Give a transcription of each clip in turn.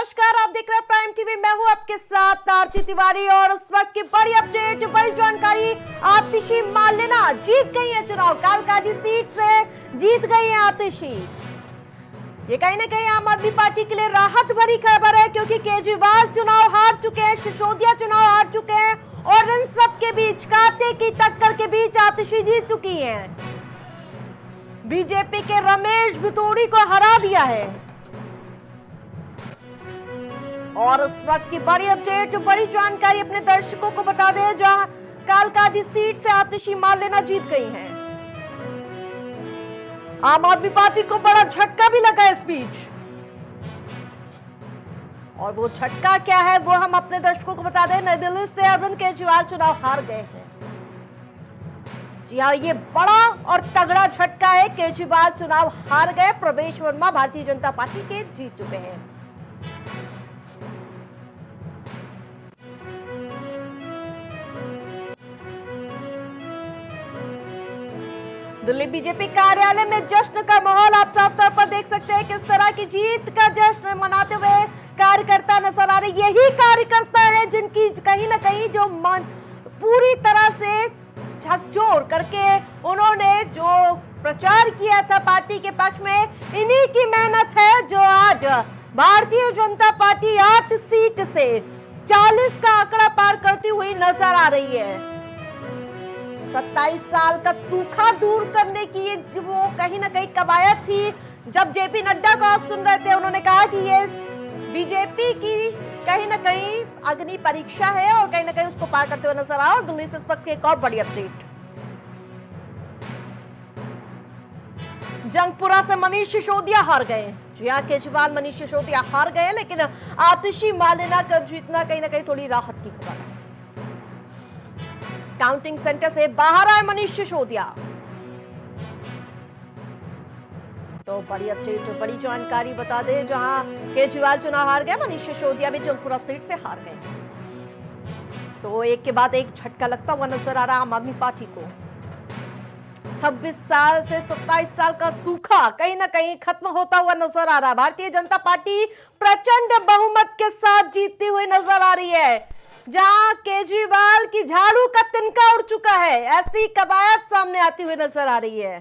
नमस्कार, आप देख रहे हैं प्राइम टीवी। मैं हूं आपके साथ आरती तिवारी और उस वक्त की बड़ी अपडेट, बड़ी जानकारी। आतिशी मालेना जीत गई है चुनाव, कालकाजी सीट से जीत गई है आतिशी। ये कहीं ना कहीं आम आदमी पार्टी के लिए राहत भरी खबर है, क्योंकि केजरीवाल चुनाव हार चुके हैं, सिसोदिया चुनाव हार चुके हैं और इन सब के बीच, कांटे की टक्कर के बीच आतिशी जीत चुकी हैं। बीजेपी के रमेश भितोड़ी को हरा दिया है। और उस वक्त की बड़ी अपडेट, बड़ी जानकारी अपने दर्शकों को बता दें, जहां कालकाजी सीट से आतिशी मालेना जीत गई हैं। आम आदमी पार्टी को बड़ा झटका भी लगा इस बीच, और वो झटका क्या है वो हम अपने दर्शकों को बता दें। नई दिल्ली से अरविंद केजरीवाल चुनाव हार गए हैं। जी हाँ, ये बड़ा और तगड़ा झटका है। केजरीवाल चुनाव हार गए। प्रवेश वर्मा भारतीय जनता पार्टी के जीत चुके हैं। दिल्ली बीजेपी कार्यालय में जश्न का माहौल आप साफ तौर पर देख सकते हैं। किस तरह की जीत का जश्न मनाते हुए कार्यकर्ता नजर आ रहे। यही कार्यकर्ता है जिनकी कहीं ना कहीं जो मन पूरी तरह से झकझोर करके उन्होंने जो प्रचार किया था पार्टी के पक्ष में, इन्हीं की मेहनत है जो आज भारतीय जनता पार्टी 8 सीट से 40 का आंकड़ा पार करती हुई नजर आ रही है। 27 साल का सूखा दूर करने की वो कहीं ना कहीं कवायद थी। जब जेपी नड्डा को आप सुन रहे थे, उन्होंने कहा कि ये बीजेपी की कहीं ना कहीं अग्नि परीक्षा है और कहीं ना कहीं उसको पार करते हुए नजर आ। और दिल्ली से इस वक्त एक और बड़ी अपडेट, जंगपुरा से मनीष सिसोदिया हार गए। जी हाँ, केजरीवाल मनीष सिसोदिया हार गए, लेकिन आतिशी मालेना का जीतना कहीं ना कहीं थोड़ी राहत की खबर है। काउंटिंग सेंटर से बाहर आए मनीष सिसोदिया। तो बड़ी अपडेट, बड़ी जानकारी बता दें, जहां केजरीवाल चुनाव हार गए, मनीष सिसोदिया भी जंगपुरा सीट से हार गए। तो एक के बाद एक झटका लगता हुआ नजर आ रहा आम आदमी पार्टी को। 26 साल से 27 साल का सूखा कहीं ना कहीं खत्म होता हुआ नजर आ रहा। भारतीय जनता पार्टी प्रचंड बहुमत के साथ जीतती हुई नजर आ रही है। जहां केजरीवाल की झाड़ू का तिनका उड़ चुका है, ऐसी कवायद सामने आती हुई नजर आ रही है।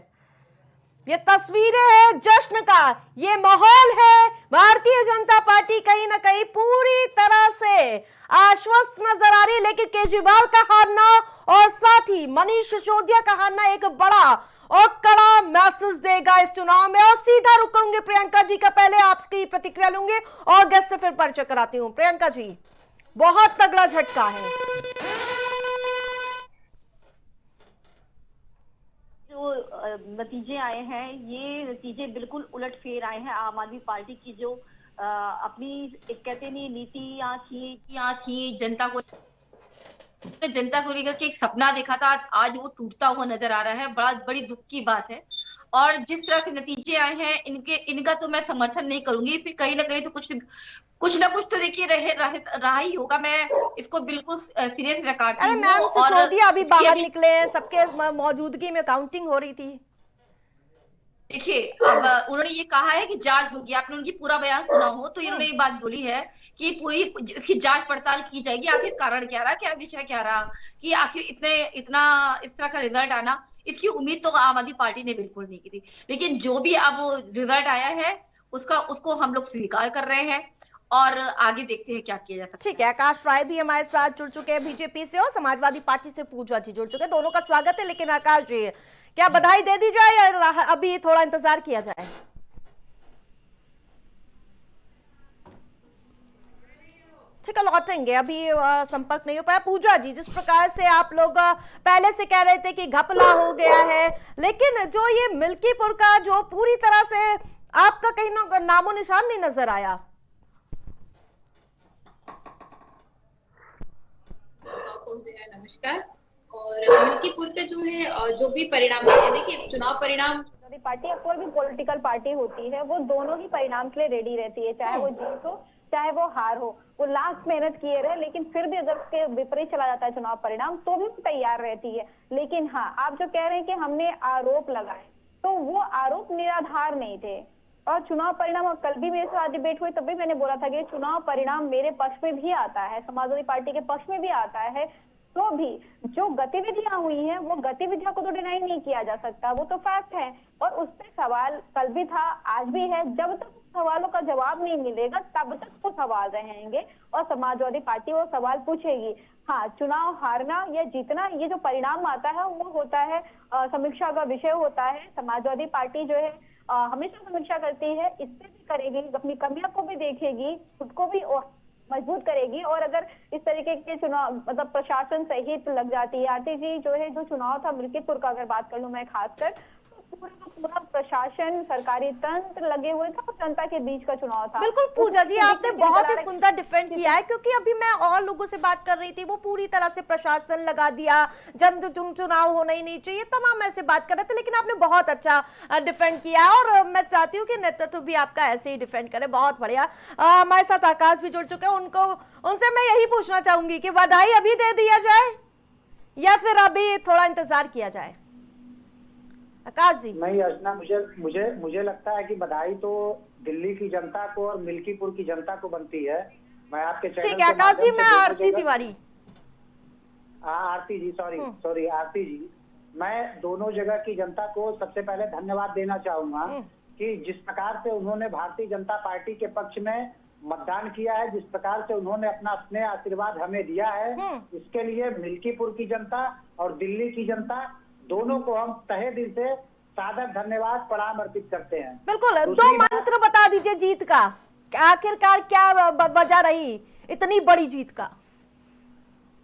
ये तस्वीरें हैं जश्न का, ये माहौल है। भारतीय जनता पार्टी कहीं ना कहीं पूरी तरह से आश्वस्त नजर आ रही है, लेकिन केजरीवाल का हारना और साथ ही मनीष सिसोदिया का हारना एक बड़ा और कड़ा मैसेज देगा इस चुनाव में। और सीधा रुक करूंगी प्रियंका जी का, पहले आपकी प्रतिक्रिया लूंगी और गेस्ट से फिर परिचय कराती हूं। प्रियंका जी, बहुत तगड़ा झटका है। जो नतीजे आए हैं, ये नतीजे बिल्कुल उलटफेर आए हैं। आम आदमी पार्टी की जो अपनी एक कहते नहीं नीतियां थी जनता को लेकर के एक सपना देखा था, आज वो टूटता हुआ नजर आ रहा है। बड़ी दुख की बात है। और जिस तरह से नतीजे आए हैं, इनका तो मैं समर्थन नहीं करूंगी। फिर कहीं ना कहीं तो कुछ ना कुछ तो देखिए रहा ही होगा। मैं इसको बिल्कुल सीरियस नकारती अरे हूँ। मैम, और सिसोदिया अभी इसकी बाहर अभी निकले हैं, सबके मौजूदगी में काउंटिंग हो रही थी। देखिए, अब उन्होंने ये कहा है कि जांच होगी। आपने उनकी पूरा बयान सुना हो तो इन्होंने ये बात बोली है कि पूरी इसकी जांच पड़ताल की जाएगी। आखिर कारण क्या रहा, क्या विषय क्या रहा, कि आखिर इतना इस तरह का रिजल्ट आना, इसकी उम्मीद तो आम आदमी पार्टी ने बिल्कुल नहीं की थी। लेकिन जो भी अब रिजल्ट आया है, उसको हम लोग स्वीकार कर रहे हैं और आगे देखते हैं क्या किया जा सकता है। ठीक है, आकाश राय भी हमारे साथ जुड़ चुके हैं बीजेपी से, और समाजवादी पार्टी से पूजा जी जुड़ चुके हैं। दोनों का स्वागत है। लेकिन आकाश जी, क्या बधाई दे दी जाए या अभी थोड़ा इंतजार किया जाए? ठीक है, लौटेंगे, अभी संपर्क नहीं हो पाया। पूजा जी, जिस प्रकार से आप लोग पहले से कह रहे थे कि घपला हो गया है, लेकिन जो ये मिल्कीपुर का जो पूरी तरह से आपका कहीं ना नामो निशान नहीं नजर आया। नमस्कार। और मिल्कीपुर का जो है, जो भी परिणाम है, देखिए चुनाव परिणाम, पार्टी या कोई भी पॉलिटिकल पार्टी होती है, वो दोनों ही परिणाम के लिए रेडी रहती है, चाहे वो जीत हो चाहे वो हार हो। वो लास्ट मेहनत किए रहे, लेकिन फिर भी अगर उसके विपरीत चला जाता है चुनाव परिणाम, तो भी तैयार रहती है। लेकिन हाँ, आप जो कह रहे हैं कि हमने आरोप लगाए, तो वो आरोप निराधार नहीं थे। और चुनाव परिणाम, कल भी मेरे साथ डिबेट हुई तब भी मैंने बोला था कि चुनाव परिणाम मेरे पक्ष में भी आता है, समाजवादी पार्टी के पक्ष में भी आता है, तो भी जो गतिविधियां हुई हैं वो गतिविधियों को तो डिनाई नहीं किया जा सकता, वो तो फैक्ट है। और उस पे सवाल कल भी था, आज भी है। जब तक सवालों का जवाब नहीं मिलेगा तब तक वो सवाल रहेंगे और समाजवादी पार्टी वो सवाल पूछेगी। हाँ, चुनाव हारना या जीतना, ये जो परिणाम आता है वो होता है समीक्षा का विषय होता है। समाजवादी पार्टी जो है हमेशा समीक्षा करती है, इससे भी करेगी, अपनी कमियों को भी देखेगी, खुद को भी मजबूत करेगी। और अगर इस तरीके के चुनाव मतलब प्रशासन सहित लग जाती है, आरती जी जो है जो चुनाव था मिल्कीपुर का अगर बात कर लूं मैं खासकर, तो पूरा का पूरा प्रशासन, सरकारी तंत्र लगे हुए था और जनता के बीच का चुनाव था। बिल्कुल पूजा जी, आपने बहुत ही सुंदर डिफेंड किया है, क्योंकि अभी मैं और लोगों से बात कर रही थी, वो पूरी तरह से प्रशासन लगा दिया, चुनाव होना ही नहीं चाहिए, तमाम ऐसे बात कर रहे थे, लेकिन आपने बहुत अच्छा डिफेंड किया और मैं चाहती हूँ कि नेतृत्व भी आपका ऐसे ही डिफेंड करे। बहुत बढ़िया। हमारे साथ आकाश भी जुड़ चुके हैं, उनसे मैं यही पूछना चाहूंगी कि बधाई अभी दे दिया जाए या फिर अभी थोड़ा इंतजार किया जाए? आकाश जी। नहीं अर्चना, मुझे लगता है कि बधाई तो दिल्ली की जनता को और मिल्कीपुर की जनता को बनती है। मैं आपके चैनल ठीक है आकाश जी, मैं आरती तिवारी। आरती जी, सॉरी आरती जी, मैं दोनों जगह की जनता को सबसे पहले धन्यवाद देना चाहूंगा कि जिस प्रकार से उन्होंने भारतीय जनता पार्टी के पक्ष में मतदान किया है, जिस प्रकार से उन्होंने अपना स्नेह आशीर्वाद हमें दिया है, इसके लिए मिल्कीपुर की जनता और दिल्ली की जनता दोनों को हम तहे दिल से सादर धन्यवाद प्रणाम अर्पित करते हैं। बिल्कुल। दो मंत्र बता दीजिए जीत का, आखिरकार क्या वजह रही इतनी बड़ी जीत का?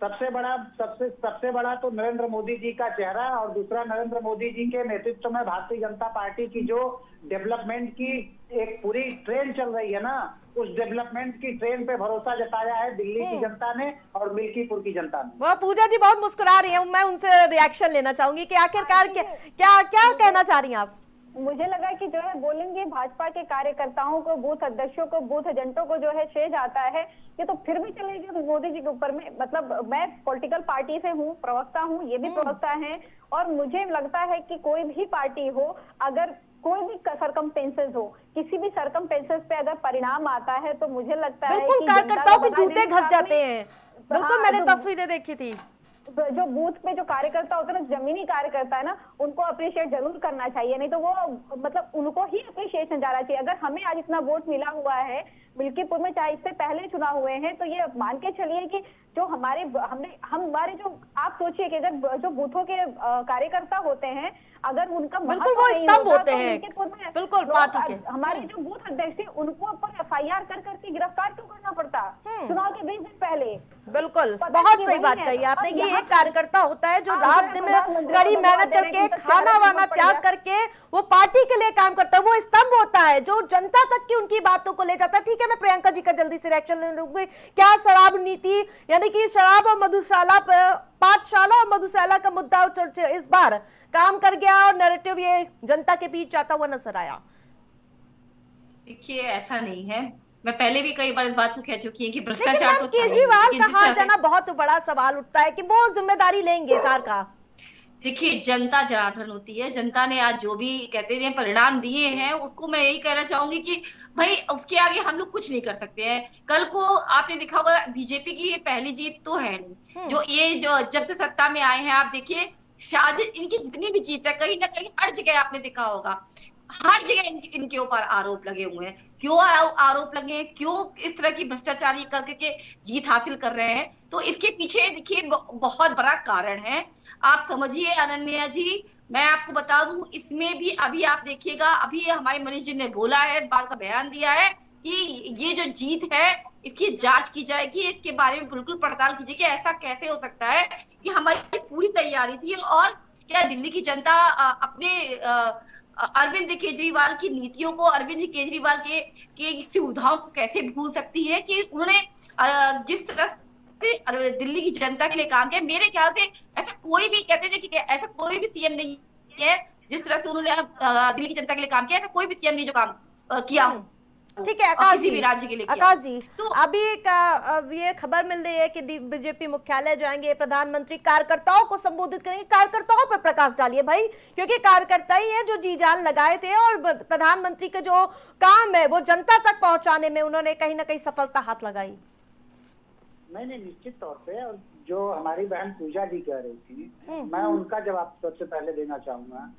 सबसे बड़ा तो नरेंद्र मोदी जी का चेहरा, और दूसरा नरेंद्र मोदी जी के नेतृत्व में भारतीय जनता पार्टी की जो डेवलपमेंट की एक पूरी ट्रेन चल रही है ना, उस डेवलपमेंट की ट्रेन पे भरोसा जताया है दिल्ली की जनता ने और मिल्कीपुर की जनता ने। वह पूजा जी बहुत मुस्कुरा रही है, मैं उनसे रिएक्शन लेना चाहूंगी कि आखिरकार क्या कहना चाह रही हैं आप? मुझे लगा कि जो है बोलेंगे भाजपा के कार्यकर्ताओं को, बूथ अध्यक्षों को, बूथ एजेंटों को जो है शेष आता है, ये तो फिर भी चलेगी मोदी जी के ऊपर में। मतलब मैं पॉलिटिकल पार्टी से हूँ, प्रवक्ता हूँ, ये भी प्रवक्ता है, और मुझे लगता है कि कोई भी पार्टी हो, अगर कोई भी सरकमस्टेंसेस हो, किसी भी सरकमस्टेंसेस पे अगर परिणाम आता है तो मुझे लगता है बिल्कुल कार्यकर्ताओं के जूते घस जाते हैं। बिल्कुल, मैंने तस्वीरें देखी थी। जो बूथ पे जो कार्यकर्ता होते हैं ना, जमीनी कार्यकर्ता है ना, उनको अप्रिशिएट जरूर करना चाहिए, नहीं तो वो मतलब उनको ही अप्रिशिएशन जाना चाहिए। अगर हमें आज इतना वोट मिला हुआ है मिल्कीपुर में, चाहे इससे पहले चुनाव हुए हैं, तो ये मान के चलिए कि जो हमारे जो आप सोचिए कि अगर जो बूथों के कार्यकर्ता होते हैं, अगर उनका बिल्कुल वो स्तंभ होते हैं, बिल्कुल पार्टी के हमारे जो बूथ अध्यक्ष थे उनको ऊपर FIR कर करके गिरफ्तार क्यों करना पड़ता चुनाव के 20 दिन पहले? बिल्कुल, बहुत सही बात कही आपने कि एक कार्यकर्ता होता है जो रात दिन कड़ी मेहनत करके, खाना वाना त्याग करके वो पार्टी के लिए काम करता है, वो स्तंभ होता है जो जनता तक की उनकी बातों को ले जाता है। ठीक है, मैं प्रियंका जी का जल्दी से रिएक्शन ले लूंगी। क्या शराब नीति यानी कि शराब और मधुशाला, पाठशाला और मधुशाला का मुद्दा इस बार काम कर गया और नैरेटिव ये जनता के बीच जाता हुआ नजर आया? देखिए, ऐसा नहीं है, मैं पहले भी कई बार इस बात को कह चुकी है कि भ्रष्टाचार तो केजरीवाल का हार जाना बहुत बड़ा सवाल उठता है कि वो जिम्मेदारी लेंगे सार का। देखिए, जनता जनार्दन होती है, जनता ने आज जो भी कहते हैं परिणाम दिए हैं, उसको मैं यही कहना चाहूंगी कि भाई उसके आगे हम लोग कुछ नहीं कर सकते हैं। कल को आपने देखा होगा बीजेपी की ये पहली जीत तो है नहीं, जो जब से सत्ता में आए हैं, आप देखिए शायद इनकी जितनी भी जीत है, कहीं ना कहीं हर जगह आपने देखा होगा, हर जगह इनके ऊपर आरोप लगे हुए हैं। क्यों आरोप लगे हैं, क्यों इस तरह की भ्रष्टाचारी करके जीत हासिल कर रहे हैं? तो इसके पीछे देखिए बहुत बड़ा कारण है, आप समझिए अनन्या जी। मैं आपको बता दूं, इसमें भी अभी आप देखिएगा, अभी हमारे मनीष जी ने बोला है, बात का बयान दिया है कि ये जो जीत है इसकी जांच की जाएगी, इसके बारे में बिल्कुल पड़ताल कीजिए कि ऐसा कैसे हो सकता है कि हमारी पूरी तैयारी थी। और क्या दिल्ली की जनता अपने अरविंद केजरीवाल की नीतियों को, अरविंद केजरीवाल के सुविधाओं को कैसे भूल सकती है कि उन्होंने जिस तरह से दिल्ली की जनता के लिए काम किया। मेरे ख्याल से ऐसा कोई भी, कहते थे कि ऐसा कोई भी सीएम नहीं है जिस तरह से उन्होंने दिल्ली की जनता के लिए काम किया, ऐसा कोई भी सीएम नहीं जो काम किया। ठीक है और आकाश किसी जी, भी राज्य के लिए किया आकाश हो। जी, तो अभी अब ये खबर मिल रही है कि बीजेपी मुख्यालय जाएंगे प्रधानमंत्री, कार्यकर्ताओं को संबोधित करेंगे। कार्यकर्ताओं पर प्रकाश डालिए भाई, क्योंकि कार्यकर्ता ही है जो जी जान लगाए थे और प्रधानमंत्री के जो काम है वो जनता तक पहुंचाने में उन्होंने कहीं ना कहीं सफलता हाथ लगाई। नहीं, निश्चित तौर पे। और जो हमारी बहन पूजा जी कह रही थी, मैं उनका जवाब सबसे पहले देना चाहूंगा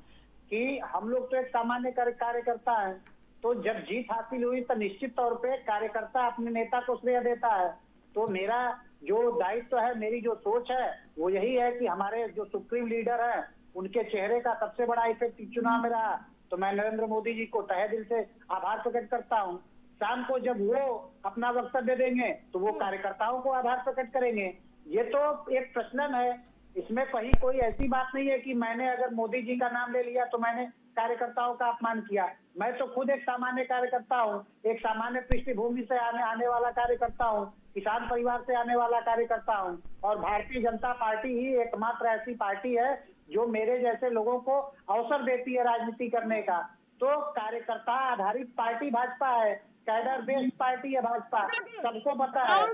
कि हम लोग तो एक सामान्य कार्यकर्ता हैं, तो जब जीत हासिल हुई तो निश्चित तौर पे कार्यकर्ता अपने नेता को श्रेय देता है। तो मेरा जो दायित्व है, मेरी जो सोच है वो यही है कि हमारे जो सुप्रीम लीडर है उनके चेहरे का सबसे बड़ा इफेक्ट इस चुनाव में रहा। तो मैं नरेंद्र मोदी जी को तहे दिल से आभार प्रकट करता हूँ। शाम को जब वो अपना वक्तव्य देंगे तो वो कार्यकर्ताओं को आभार प्रकट करेंगे। ये तो एक प्रश्न है, इसमें कहीं कोई ऐसी बात नहीं है कि मैंने अगर मोदी जी का नाम ले लिया तो मैंने कार्यकर्ताओं का अपमान किया। मैं तो खुद एक सामान्य कार्यकर्ता हूँ, एक सामान्य पृष्ठभूमि से आने वाला कार्यकर्ता हूँ, किसान परिवार से आने वाला कार्यकर्ता हूँ। और भारतीय जनता पार्टी ही एकमात्र ऐसी पार्टी है जो मेरे जैसे लोगों को अवसर देती है राजनीति करने का। तो कार्यकर्ता आधारित पार्टी भाजपा है, कैडर बेस्ड पार्टी है भाजपा, सबको पता है।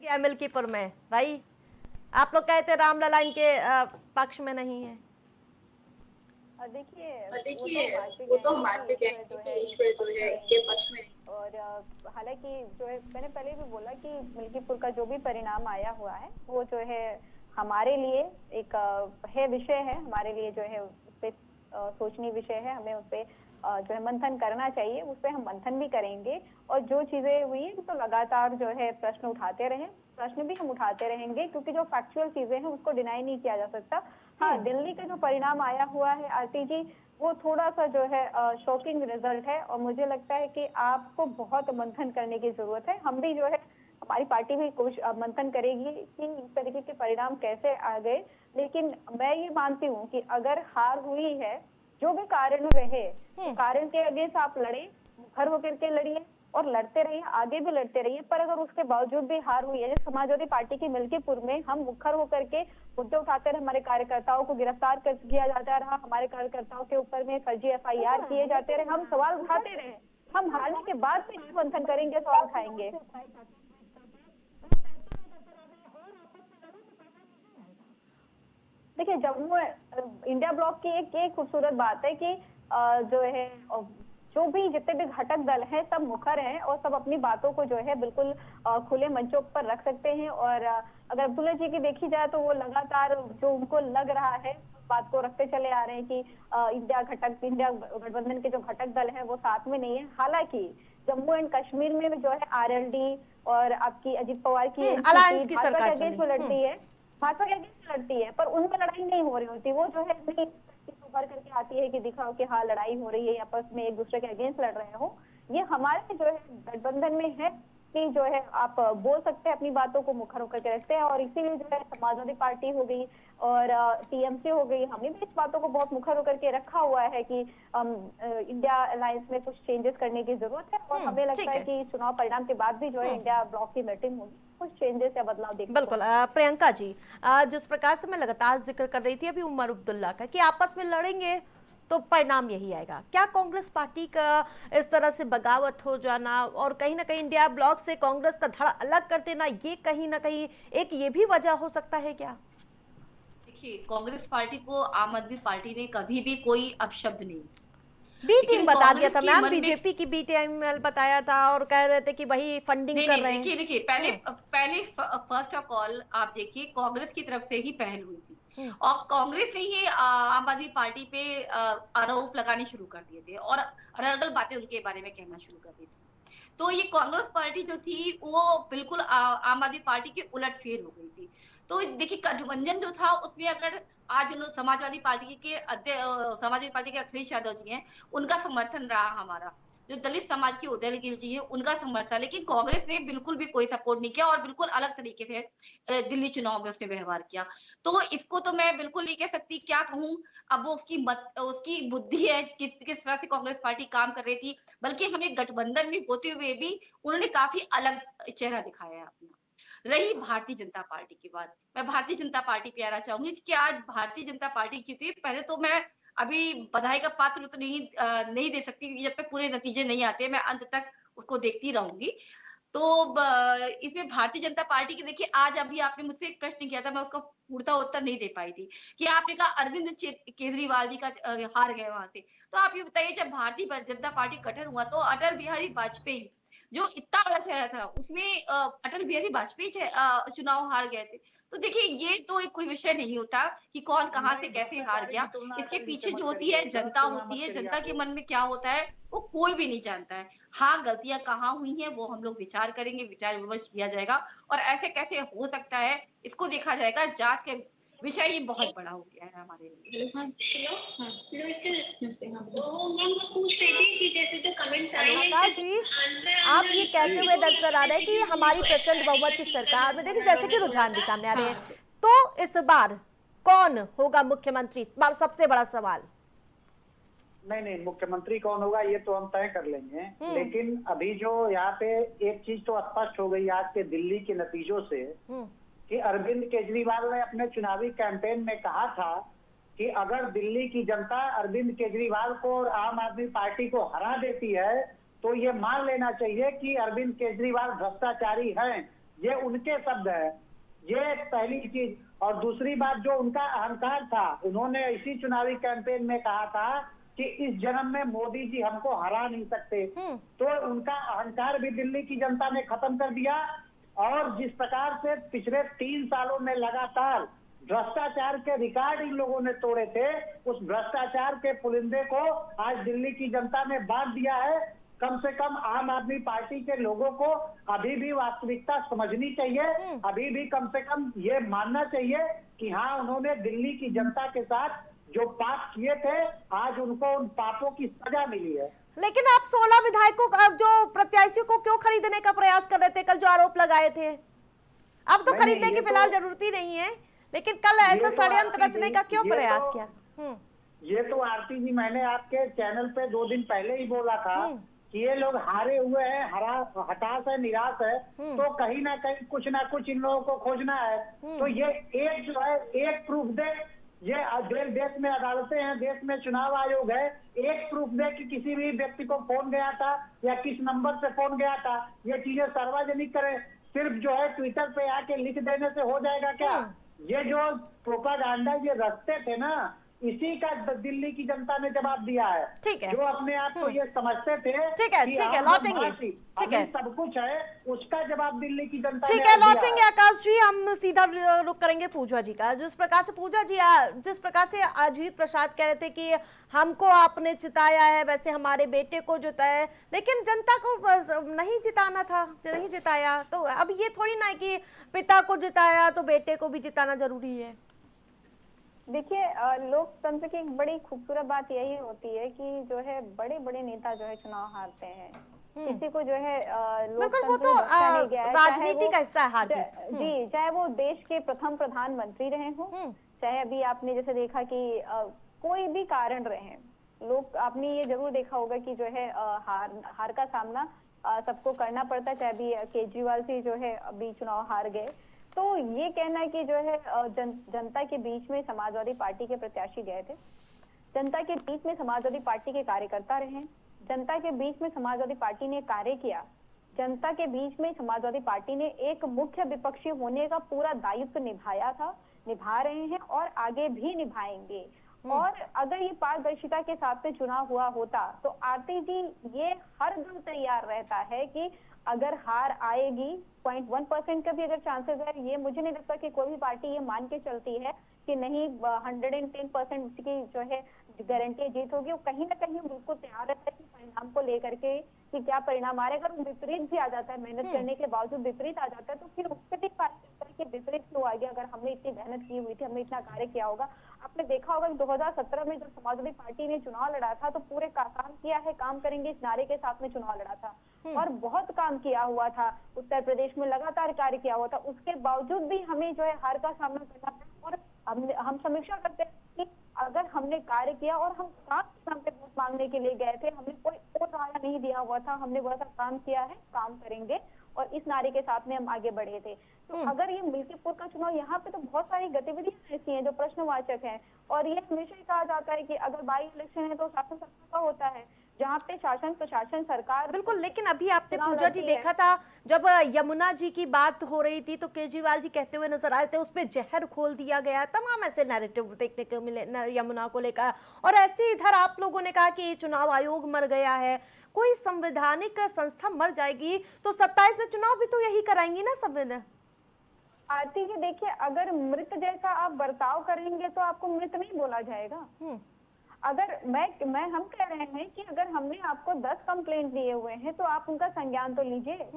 गया मिल्कीपुर में भाई, आप लोग कहते रामलला इनके पक्ष में नहीं है। देखिए वो तो मान भी गए कि ईश्वर जो है इनके पक्ष में। और हालांकि जो है मैंने पहले भी बोला कि मिल्कीपुर का जो भी परिणाम आया हुआ है वो जो है हमारे लिए एक है विषय है, हमारे लिए जो है उस पे सोचनीय विषय है। हमें उस पे जो है मंथन करना चाहिए, उस पे हम मंथन भी करेंगे। और जो चीजें हुई है तो लगातार जो है प्रश्न उठाते रहें, प्रश्न भी हम उठाते रहेंगे, क्योंकि जो फैक्चुअल चीजें हैं उसको डिनाई नहीं किया जा सकता। हाँ, दिल्ली का जो परिणाम आया हुआ है आरती जी, वो थोड़ा सा जो है शॉकिंग रिजल्ट है। और मुझे लगता है कि आपको बहुत मंथन करने की जरूरत है। हम भी जो है, हमारी पार्टी भी कुछ मंथन करेगी कि इस तरीके के परिणाम कैसे आ गए। लेकिन मैं ये मानती हूँ कि अगर हार हुई है, जो भी कारण रहे, तो कारण के अगेंस्ट आप लड़े, मुखर होकर के लड़िए और लड़ते रहिए, आगे भी लड़ते रहिए। पर अगर उसके बावजूद भी हार हुई है, जैसे समाजवादी पार्टी की मिल्कीपुर में हम मुखर होकर के मुद्दे उठाते रहे, हमारे कार्यकर्ताओं को गिरफ्तार किया जाता रहा, हमारे कार्यकर्ताओं के ऊपर में फर्जी FIR किए जाते रहे, हम सवाल उठाते रहे। हम हारने के बाद भी मंथन करेंगे, सवाल उठाएंगे। देखिए, जम्मू इंडिया ब्लॉक की एक खूबसूरत बात है कि जो है जो भी जितने भी घटक दल हैं सब मुखर हैं और सब अपनी बातों को जो है बिल्कुल खुले मंचों पर रख सकते हैं। और अगर अब्दुल्ला जी की देखी जाए तो वो लगातार जो उनको लग रहा है बात को रखते चले आ रहे हैं कि इंडिया गठबंधन के जो घटक दल हैं वो साथ में नहीं है। हालांकि जम्मू एंड कश्मीर में जो है RLD और आपकी अजीत पवार की अलायंस की सरकार लड़ती है, भाजपा के अगेंस्ट लड़ती है, पर उनमें लड़ाई नहीं हो रही होती। वो जो है नहीं उभर करके आती है कि दिखाओ कि हाँ लड़ाई हो रही है, आपस में एक दूसरे के अगेंस्ट लड़ रहे हो। ये हमारे जो है गठबंधन में है कि जो है आप बोल सकते हैं, अपनी बातों को मुखर होकर के रखते हैं। और इसीलिए जो है समाजवादी पार्टी हो गई और TMC हो गई, हमने भी इस बातों को बहुत मुखर होकर के रखा हुआ है कि इंडिया अलायंस में कुछ चेंजेस करने की जरूरत है। और हमें लगता है कि चुनाव परिणाम के बाद भी जो है इंडिया ब्लॉक की मीटिंग होगी, कुछ चेंजेस या बदलाव देखने बिल्कुल। प्रियंका जी, जिस प्रकार से मैं लगातार जिक्र कर रही थी अभी उमर अब्दुल्ला का कि आपस में लड़ेंगे तो परिणाम यही आएगा, क्या कांग्रेस पार्टी का इस तरह से बगावत हो जाना और कहीं ना कहीं इंडिया ब्लॉक से कांग्रेस का धड़ा अलग कर देना, ये कहीं ना कहीं एक ये भी वजह हो सकता है क्या? देखिए, कांग्रेस पार्टी को आम आदमी पार्टी ने कभी भी कोई अपशब्द नहीं, बी टीम बता दिया था मैम, बीजेपी की बी टीम बताया था और कह रहे थे कि वही फंडिंग कर रहे हैं। देखिए पहले फर्स्ट ऑफ ऑल आप देखिए, कांग्रेस की तरफ से ही पहल हुई थी और कांग्रेस ने ही आम आदमी पार्टी पे आरोप लगाने शुरू कर दिए थे और अलग अलग बातें उनके बारे में कहना शुरू कर दी थी। तो ये कांग्रेस पार्टी जो थी वो बिल्कुल आम आदमी पार्टी के उलट फेर हो गई थी। तो देखिए, गठबंधन जो था उसमें अगर आज समाजवादी पार्टी के अखिलेश यादव जी हैं, उनका समर्थन रहा, हमारा जो दलित समाज की उदय गिल जी है उनका समर्थन, लेकिन कांग्रेस ने बिल्कुल भी कोई सपोर्ट नहीं किया और बिल्कुल अलग तरीके से दिल्ली चुनाव में उसने व्यवहार किया। तो इसको तो मैं बिल्कुल नहीं कह सकती, क्या कहूं, अब वो उसकी बुद्धि है किस तरह से कांग्रेस पार्टी काम कर रही थी, बल्कि हमें गठबंधन में होते हुए भी उन्होंने काफी अलग चेहरा दिखाया है अपना। रही भारतीय जनता पार्टी की बात, मैं भारतीय जनता पार्टी पे आना चाहूंगी कि आज भारतीय जनता पार्टी की थी, पहले तो मैं अभी बधाई का पात्र तो नहीं दे सकती, जब तक पूरे नतीजे नहीं आते, मैं अंत तक उसको देखती रहूँगी। तो इसमें भारतीय जनता पार्टी की देखिए, आज अभी आपने मुझसे एक प्रश्न किया था, मैं उसका पूर्णतः उत्तर नहीं दे पाई थी कि आपने कहा अरविंद केजरीवाल जी का हार गए वहां से। तो आप ये बताइए, जब भारतीय जनता पार्टी गठन हुआ तो अटल बिहारी वाजपेयी जो इतना बड़ा चेहरा था, उसमें अटल बिहारी वाजपेयी चुनाव हार गए थे। तो देखिए, ये तो एक कोई विषय नहीं होता कि कौन कहां से कैसे हार गया। इसके पीछे जो होती है जनता होती है, जनता के मन में क्या होता है वो कोई भी नहीं जानता है। हाँ, गलतियां कहाँ हुई हैं वो हम लोग विचार करेंगे, विचार विमर्श किया जाएगा, और ऐसे कैसे हो सकता है इसको देखा जाएगा। जांच के विषय ये बहुत बड़ा हो गया है हमारे लिए। आकाश जी, आप ये कहते हुए नजर आ रहे हैं कि हमारी प्रचंड बहुमत की सरकार में, देखिए जैसे कि रुझान भी सामने आ रहे हैं, तो इस बार कौन होगा मुख्यमंत्री, इस बार सबसे बड़ा सवाल। नहीं, मुख्यमंत्री कौन होगा ये तो हम तय कर लेंगे, लेकिन अभी जो यहाँ पे एक चीज तो स्पष्ट हो गई आज के दिल्ली के नतीजों से कि अरविंद केजरीवाल ने अपने चुनावी कैंपेन में कहा था कि अगर दिल्ली की जनता अरविंद केजरीवाल को और आम आदमी पार्टी को हरा देती है तो ये मान लेना चाहिए कि अरविंद केजरीवाल भ्रष्टाचारी हैं। ये उनके शब्द है, ये पहली चीज। और दूसरी बात, जो उनका अहंकार था, उन्होंने इसी चुनावी कैंपेन में कहा था कि इस जन्म में मोदी जी हमको हरा नहीं सकते। तो उनका अहंकार भी दिल्ली की जनता ने खत्म कर दिया। और जिस प्रकार से पिछले 3 सालों में लगातार भ्रष्टाचार के रिकॉर्ड इन लोगों ने तोड़े थे, उस भ्रष्टाचार के पुलिंदे को आज दिल्ली की जनता ने बांट दिया है। कम से कम आम आदमी पार्टी के लोगों को अभी भी वास्तविकता समझनी चाहिए, अभी भी कम से कम ये मानना चाहिए कि हाँ, उन्होंने दिल्ली की जनता के साथ जो पाप किए थे, आज उनको उन पापों की सजा मिली है। लेकिन आप 16 विधायकों जो प्रत्याशियों को क्यों खरीदने का प्रयास कर रहे थे, कल जो आरोप लगाए थे। अब तो खरीदने की फिलहाल जरूरत ही नहीं है, लेकिन कल ऐसा षड्यंत्र रचने का क्यों प्रयास किया। ये तो आरती जी, मैंने आपके चैनल पे 2 दिन पहले ही बोला था कि ये लोग हारे हुए हैं, हताश है, निराश है, तो कहीं ना कहीं कुछ ना कुछ इन लोगों को खोजना है। तो ये एक जो है, एक प्रूफ दे, ये देश में अदालतें हैं, देश में चुनाव आयोग है, एक प्रूफ दे कि किसी भी व्यक्ति को फोन गया था या किस नंबर से फोन गया था। ये चीजें सार्वजनिक करें, सिर्फ जो है ट्विटर पे आके लिख देने से हो जाएगा क्या। ये जो प्रोपागेंडा ये रचते थे ना, इसी का दिल्ली की जनता ने जवाब दिया है। ठीक है, जो अपने आप को ये समझते थे ठीक है, लौटेंगे, ठीक है, सब कुछ है, उसका जवाब दिल्ली की जनता ठीक है, लौटेंगे। आकाश जी, हम सीधा रुक करेंगे पूजा जी का। जिस प्रकार से पूजा जी, जिस प्रकार से अजीत प्रसाद कह रहे थे कि हमको आपने जिताया है, वैसे हमारे बेटे को जिताया है, लेकिन जनता को नहीं जिताना था, नहीं जिताया। तो अब ये थोड़ी ना है कि पिता को जिताया तो बेटे को भी जिताना जरूरी है। देखिए, लोकतंत्र की एक बड़ी खूबसूरत बात यही होती है कि जो है बड़े बड़े नेता जो है चुनाव हारते हैं। किसी को जो है बिल्कुल, वो तो राजनीति का हिस्सा है हार जीत। जी, चाहे वो देश के प्रथम प्रधानमंत्री रहे हो, चाहे अभी आपने जैसे देखा कि कोई भी कारण रहे, लोग, आपने ये जरूर देखा होगा कि जो है हार का सामना सबको करना पड़ता है। चाहे अभी केजरीवाल जी जो है अभी चुनाव हार गए, तो ये कहना कि जो है जनता के बीच में समाजवादी पार्टी के प्रत्याशी गए थे, जनता के बीच में समाजवादी पार्टी के कार्यकर्ता रहे, जनता के बीच में समाजवादी पार्टी ने कार्य किया, जनता के बीच में समाजवादी पार्टी ने एक मुख्य विपक्षी होने का पूरा दायित्व निभाया था, निभा रहे हैं और आगे भी निभाएंगे। और अगर ये पारदर्शिता के साथ में चुनाव हुआ होता तो आरती जी, ये हर दम तैयार रहता है कि अगर हार आएगी 0.1% का भी अगर चांसेस है, ये मुझे नहीं लगता कि कोई भी पार्टी ये मान के चलती है कि नहीं 110% की जो है गारंटी जीत होगी। वो कहीं ना कहीं बिल्कुल तैयार रहता है कि परिणाम को लेकर के कि क्या परिणाम आ रहा है। अगर विपरीत भी आ जाता है, मेहनत करने के बावजूद विपरीत आ जाता है, तो फिर उससे भी कार्य करता है कि विपरीत क्यों आ गया, अगर हमने इतनी मेहनत की हुई थी, हमने इतना कार्य किया होगा। आपने देखा होगा कि 2017 में जब समाजवादी पार्टी ने चुनाव लड़ा था तो पूरे काम किया है, काम करेंगे इस नारे के साथ में चुनाव लड़ा था और बहुत काम किया हुआ था, उत्तर प्रदेश में लगातार कार्य किया हुआ था। उसके बावजूद भी हमें जो है हार का सामना करना पड़ा। और हम समीक्षा करते हैं कि अगर हमने कार्य किया और हम काम पे वोट मांगने के लिए गए थे, हमने कोई और राय नहीं दिया हुआ था, हमने वैसा काम किया है, काम करेंगे और इस नारे के साथ में हम आगे बढ़े थे। तो अगर ये मिल्कीपुर का चुनाव, यहाँ पे तो बहुत सारी गतिविधियां ऐसी हैं जो प्रश्नवाचक हैं, और ये हमेशा ही कहा जाता है कि अगर बाई इलेक्शन है तो शासन सत्ता का होता है, जहाँ पे शासन प्रशासन सरकार। बिल्कुल, लेकिन अभी आपने चुनाव पूजा जी लड़ती है। देखा था जब यमुना जी की बात हो रही थी तो केजरीवाल जी कहते हुए नजर आए थे उसमें जहर खोल दिया गया, तमाम ऐसे नैरेटिव देखने को मिले यमुना को लेकर। और ऐसे इधर आप लोगों ने कहा कि चुनाव आयोग मर गया है। कोई संवैधानिक संस्था मर जाएगी तो 27 में चुनाव भी तो यही कराएंगी ना संविधान। आरती जी देखिए, अगर मृत जैसा आप बर्ताव करेंगे तो आपको मृत नहीं बोला जाएगा। अगर हम कह रहे हैं कि अगर हमने आपको 10 कंप्लेंट दिए हुए हैं तो आप उनका संज्ञान तो लीजिए।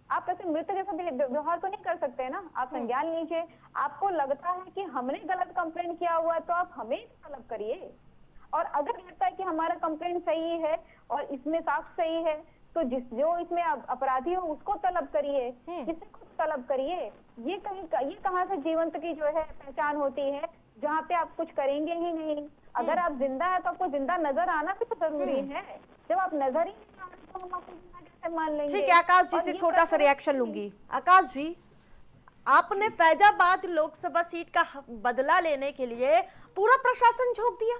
आप ऐसे मृत जैसा व्यवहार तो नहीं कर सकते ना, आप संज्ञान लीजिए। आपको लगता है कि हमने गलत कंप्लेंट किया हुआ है तो आप हमें तलब करिए, और अगर लगता है कि हमारा कंप्लेंट सही है और इसमें साफ सही है तो जो इसमें अपराधी हो उसको तलब करिए, किसी को तलब करिए। ये कहाँ से जीवंत की जो है पहचान होती है, जहाँ पे आप कुछ करेंगे ही नहीं। अगर आप जिंदा है तो आपको जिंदा नजर आना भी तो जरूरी है। जब आप नजर ही नहीं आ रहे तो हम आपको जिंदा कैसे मान लेंगे। ठीक है, आकाश जी से छोटा सा रिएक्शन लूंगी। आकाश जी, आपने फैजाबाद लोकसभा सीट का बदला लेने के लिए पूरा प्रशासन झोंक दिया।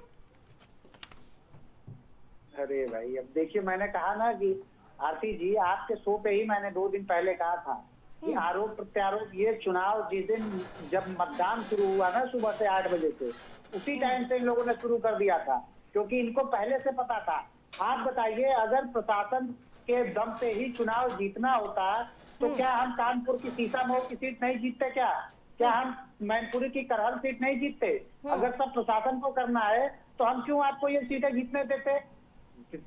अरे भाई, अब देखिए, मैंने कहा ना कि आरती जी, आपके शो पे ही मैंने 2 दिन पहले कहा था कि आरोप प्रत्यारोप, ये चुनाव जिस दिन जब मतदान शुरू हुआ ना सुबह से 8 बजे से, उसी टाइम से इन लोगों ने शुरू कर दिया था, क्योंकि इनको पहले से पता था। आप बताइए, अगर प्रशासन के दम पे ही चुनाव जीतना होता तो क्या हम कानपुर की सीतामऊ की सीट नहीं जीतते? क्या हम मैनपुरी की करहल सीट नहीं जीतते? अगर सब प्रशासन को करना है तो हम क्यों आपको ये सीटें जीतने देते?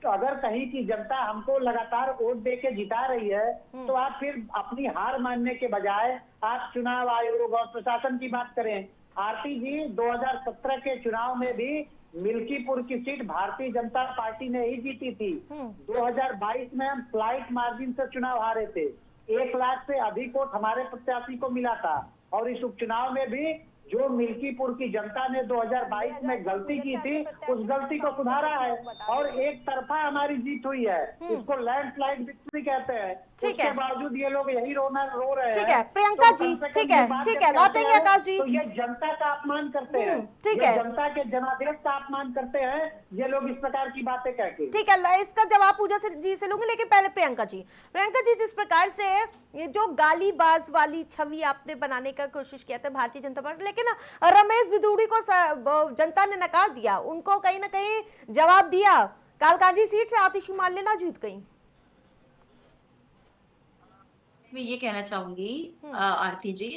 अगर कहीं की जनता हमको लगातार वोट दे के जिता रही है तो आप फिर अपनी हार मानने के बजाय आप चुनाव आयोग और प्रशासन की बात करें। आरती जी, 2017 के चुनाव में भी मिल्कीपुर की सीट भारतीय जनता पार्टी ने ही जीती थी। 2022 में हम फ्लाइट मार्जिन से चुनाव हारे थे। 1 लाख से अधिक वोट हमारे प्रत्याशी को मिला था, और इस उपचुनाव में भी जो मिल्कीपुर की जनता ने 2022 में गलती की थी उस गलती को सुधारा है, और एक तरफा हमारी जीत हुई है। इसको लैंडस्लाइड विक्ट्री कहते हैं। उसके बावजूद ये लोग यही रो रहे हैं। ठीक है प्रियंका जी, ठीक है, लौटेंगे आकाश जी। तो ये जनता का अपमान करते हैं, ठीक है, जनता के जनादेश का अपमान करते हैं ये लोग इस प्रकार की बातें कहके। ठीक है, इसका जवाब पूजा जी से लूंगी, लेकिन पहले प्रियंका जी, जिस प्रकार से ये जो गालीबाज वाली छवि आपने बनाने का कोशिश किया था भारतीय जनता पार्टी, लेकिन रमेश बिदूड़ी को जनता ने नकार दिया, उनको कहीं ना कहीं जवाब दिया। कालकाजी सीट से आतिशी मालेना जीत गई। मैं ये कहना चाहूंगी आरती जी,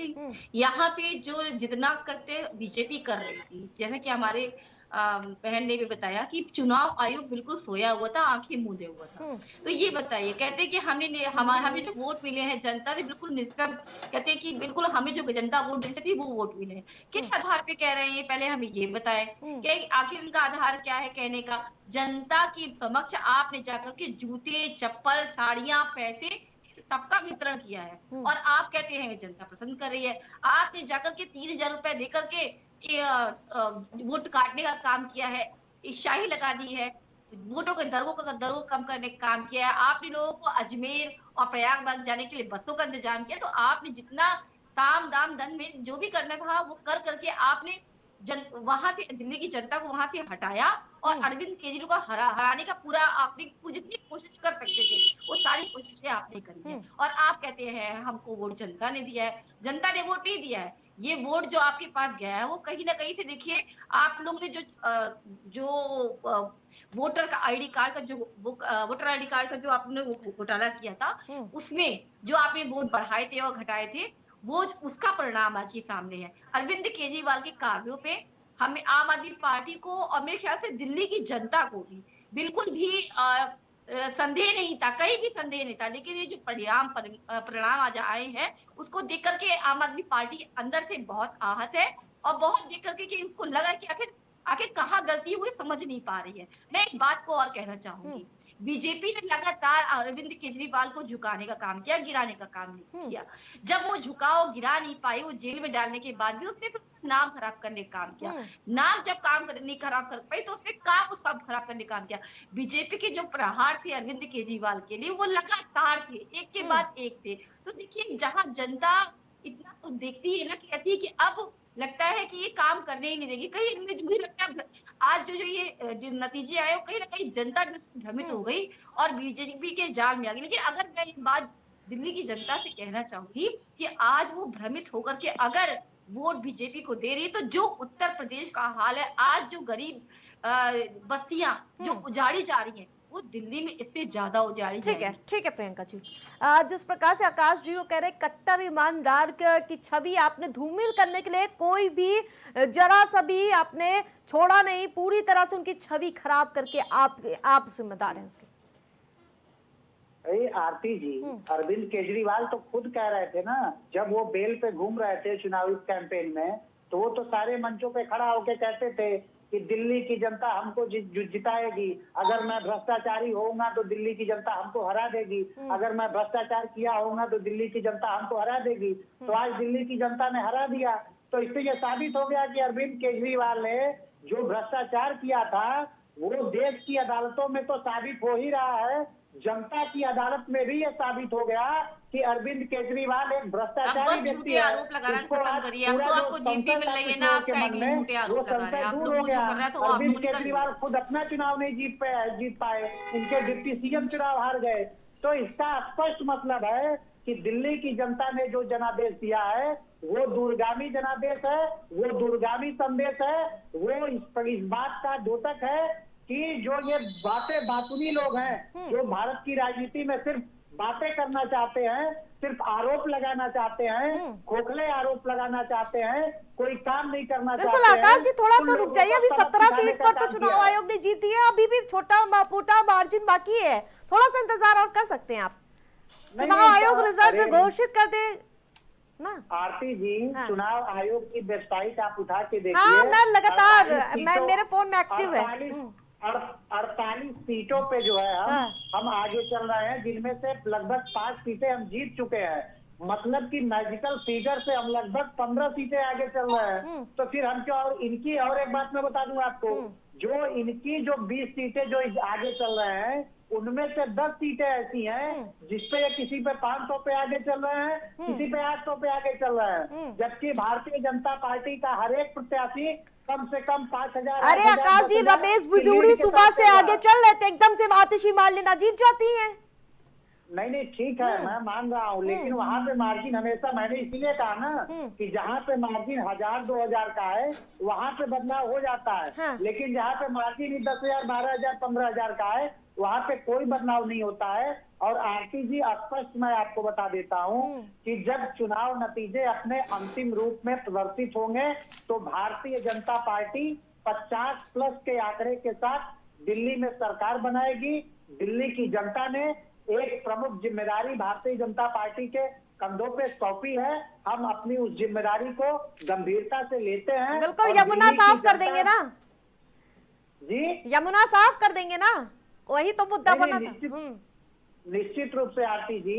यहाँ पे जो जितना करते बीजेपी कर रही थी, जैसे कि हमारे बहन ने भी बताया कि चुनाव आयोग बिल्कुल सोया हुआ था, आंखें मूंदे हुआ था। तो ये बताइए, कहते कि हमें जो वोट मिले हैं जनता ने बिल्कुल निष्पक्ष, कहते हैं कि बिल्कुल हमें जो जनता वोट दे सकती है वो वोट मिले हैं। किस आधार पे कह रहे हैं, पहले हमें ये बताएं कि आखिर इनका आधार क्या है कहने का। जनता की समक्ष आपने जाकर के जूते, चप्पल, साड़ियां, पैसे सबका वितरण किया है, और आप कहते हैं जनता पसंद कर रही है। आपने जाकर के 3000 रुपए देकर के वोट काटने का काम किया है, शाही लगा दी है, वोटों के दरों को कम करने का काम किया है। आपने लोगों को अजमेर और प्रयागराज जाने के लिए बसों का इंतजाम किया। तो आपने जितना साम दाम दंड में जो भी करना था वो कर करके आपने वहां से दिल्ली की जनता को वहां से हटाया, और अरविंद केजरीवाल को हराने का पूरा आपने जितनी कोशिश कर सकते थे वो सारी कोशिशें आपने करी है। और आप कहते हैं हमको वोट जनता ने दिया है। जनता ने वोट नहीं दिया है, ये वोट जो आपके पास गया है वो कहीं ना कहीं से, देखिए आप लोगों ने जो वोटर का आईडी कार्ड का जो वोटर आईडी कार्ड का जो आपने घोटाला किया था, उसमें जो आपने वोट बढ़ाए थे और घटाए थे, वो उसका परिणाम आज ये सामने है। अरविंद केजरीवाल के कार्यों पे हमें आम आदमी पार्टी को और मेरे ख्याल से दिल्ली की जनता को भी बिल्कुल भी संदेह नहीं था, कहीं भी संदेह नहीं था। लेकिन ये जो परिणाम आज आए हैं उसको देख करके आम आदमी पार्टी अंदर से बहुत आहत है, और बहुत देख करके कि उसको लगा कि आखिर आखिर कहाँ गलती है वो समझ नहीं पा रही है। मैं एक बात को और कहना चाहूंगी, बीजेपी ने लगातार अरविंद केजरीवाल को झुकाने का काम किया, गिराने का काम नहीं किया। जब वो झुकाओ गिरा नहीं पाई, वो जेल में डालने के बाद भी उसने फिर उसका नाम खराब करने का काम किया। नाम जब नहीं खराब कर पाई तो उसने काम सब खराब करने का काम किया। बीजेपी के जो प्रहार थे अरविंद केजरीवाल के लिए वो लगातार थे, एक के बाद एक थे। तो देखिए जहां जनता इतना तो देखती है ना, कहती है कि अब लगता है कि ये काम करने ही नहीं देगी। कहीं मुझे लगता है आज जो ये जो नतीजे आए वो कहीं ना कहीं जनता भ्रमित हो गई और बीजेपी के जाल में आ गई। लेकिन अगर मैं ये बात दिल्ली की जनता से कहना चाहूंगी कि आज वो भ्रमित होकर के अगर वोट बीजेपी को दे रही है, तो जो उत्तर प्रदेश का हाल है, आज जो गरीब बस्तियां जो उजाड़ी जा रही हैं, वो दिल्ली में इससे ज्यादा उजाड़ी जाएगी। ठीक है प्रियंका जी। जिस प्रकार से आकाश जी वो कह रहे कट्टर ईमानदार की छवि आपने धूमिल करने के लिए कोई भी जरा सा भी आपने छोड़ा नहीं, पूरी तरह से उनकी छवि खराब करके आप जिम्मेदार हैं उसके। आरती जी, अरविंद केजरीवाल तो खुद कह रहे थे ना, जब वो बेल पे घूम रहे थे चुनावी कैंपेन में, तो वो तो सारे मंचों पे खड़ा होके कहते थे कि दिल्ली की जनता हमको जिताएगी, अगर मैं भ्रष्टाचारी होऊंगा तो दिल्ली की जनता हमको हरा देगी, अगर मैं भ्रष्टाचार किया होऊंगा तो दिल्ली की जनता हमको हरा देगी। तो आज दिल्ली की जनता ने हरा दिया। तो इससे ये साबित हो गया कि अरविंद केजरीवाल ने जो भ्रष्टाचार किया था वो देश की अदालतों में तो साबित हो ही रहा है, जनता की अदालत में भी ये साबित हो गया कि अरविंद केजरीवाल एक भ्रष्टाचारी व्यक्ति है। आरोप लगाना खत्म करिए, अब तो आपको जीत भी मिल रही है ना, आप कहेंगे झूठे आरोप लगा रहे हैं। आप लोग जो कर रहे हैं तो अरविंद केजरीवाल खुद अपना चुनाव नहीं जीत पाए, उनके डिप्टी सीएम चुनाव हार गए। तो इसका स्पष्ट मतलब है कि दिल्ली की जनता ने जो जनादेश दिया है वो दूरगामी जनादेश है, वो दूरगामी संदेश है, वो इस बात का द्योतक है कि जो ये बातूनी लोग हैं जो भारत की राजनीति में सिर्फ बातें करना चाहते हैं, सिर्फ आरोप लगाना चाहते हैं, खोखले आरोप लगाना चाहते हैं, कोई काम नहीं करना चाहते हैं। बिल्कुल आकाश जी, थोड़ा तो रुक जाइए। अभी 17 सीट पर तो चुनाव आयोग ने जीती है, अभी भी छोटा मार्जिन बाकी है, थोड़ा सा इंतजार और कर सकते हैं आप। चुनाव आयोग रिजल्ट घोषित कर दे ना। आरती जी, चुनाव आयोग की वेबसाइट आप उठा के देखिए। हाँ, मैं लगातार मेरे फोन में एक्टिव है। 48 सीटों पे जो है हम आगे चल रहे हैं, जिनमें से लगभग 5 सीटें हम जीत चुके हैं। मतलब कि मैजिकल फिगर से हम लगभग 15 सीटें आगे चल रहे हैं। तो फिर हम क्या, और इनकी और एक बात मैं बता दूं आपको, जो इनकी जो 20 सीटें जो आगे चल रहे हैं उनमें से 10 सीटें ऐसी हैं जिसपे किसी पे 500 पे आगे चल रहे हैं, किसी पे 800 पे आगे चल रहे हैं। जबकि भारतीय जनता पार्टी का हर एक प्रत्याशी कम से कम 5,000। अरे आकाश जी, रमेश बिधूड़ी सुबह से आगे चल रहे थे, एकदम से आतिशी मालिनी जीत जाती है। नहीं ठीक है, मैं मान रहा हूँ, लेकिन वहाँ पे मार्जिन हमेशा, मैंने इसीलिए कहा ना कि जहाँ पे मार्जिन 1000-2000 का है वहाँ पे बदलाव हो जाता है। लेकिन जहाँ पे मार्जिन 10,000, 12,000, 15,000 का है वहाँ पे कोई बदलाव नहीं होता है। और आरती जी, स्पष्ट मैं आपको बता देता हूँ कि जब चुनाव नतीजे अपने अंतिम रूप में प्रदर्शित होंगे तो भारतीय जनता पार्टी 50+ के आंकड़े के साथ दिल्ली में सरकार बनाएगी। दिल्ली की जनता ने एक प्रमुख जिम्मेदारी भारतीय जनता पार्टी के कंधों पे सौंपी है, हम अपनी उस जिम्मेदारी को गंभीरता से लेते हैं। बिल्कुल, यमुना साफ कर देंगे ना जी, यमुना साफ कर देंगे ना, वही तो मुद्दा बना था। निश्चित रूप से आरती जी,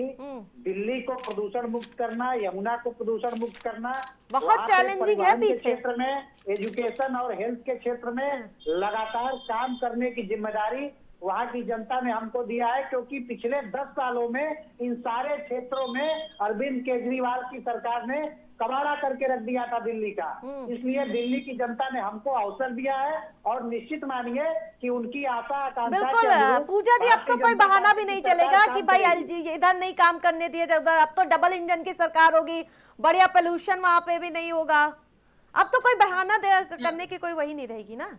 दिल्ली को प्रदूषण मुक्त करना, यमुना को प्रदूषण मुक्त करना बहुत चैलेंजिंग है। पीछे क्षेत्र में, एजुकेशन और हेल्थ के क्षेत्र में लगातार काम करने की जिम्मेदारी वहाँ की जनता ने हमको दिया है, क्योंकि पिछले 10 सालों में इन सारे क्षेत्रों में अरविंद केजरीवाल की सरकार ने कबाड़ा करके रख दिया था दिल्ली का। इसलिए दिल्ली की जनता ने हमको अवसर दिया है और निश्चित मानिए कि उनकी आशा आकांक्षा। बिल्कुल पूजा जी, अब तो कोई बहाना भी नहीं चलेगा कि भाई एलजी इधर नहीं काम करने दिए उधर। अब तो डबल इंजन की सरकार होगी, बढ़िया पोल्यूशन वहाँ पे भी नहीं होगा। अब तो कोई बहाना करने की कोई वही नहीं रहेगी ना।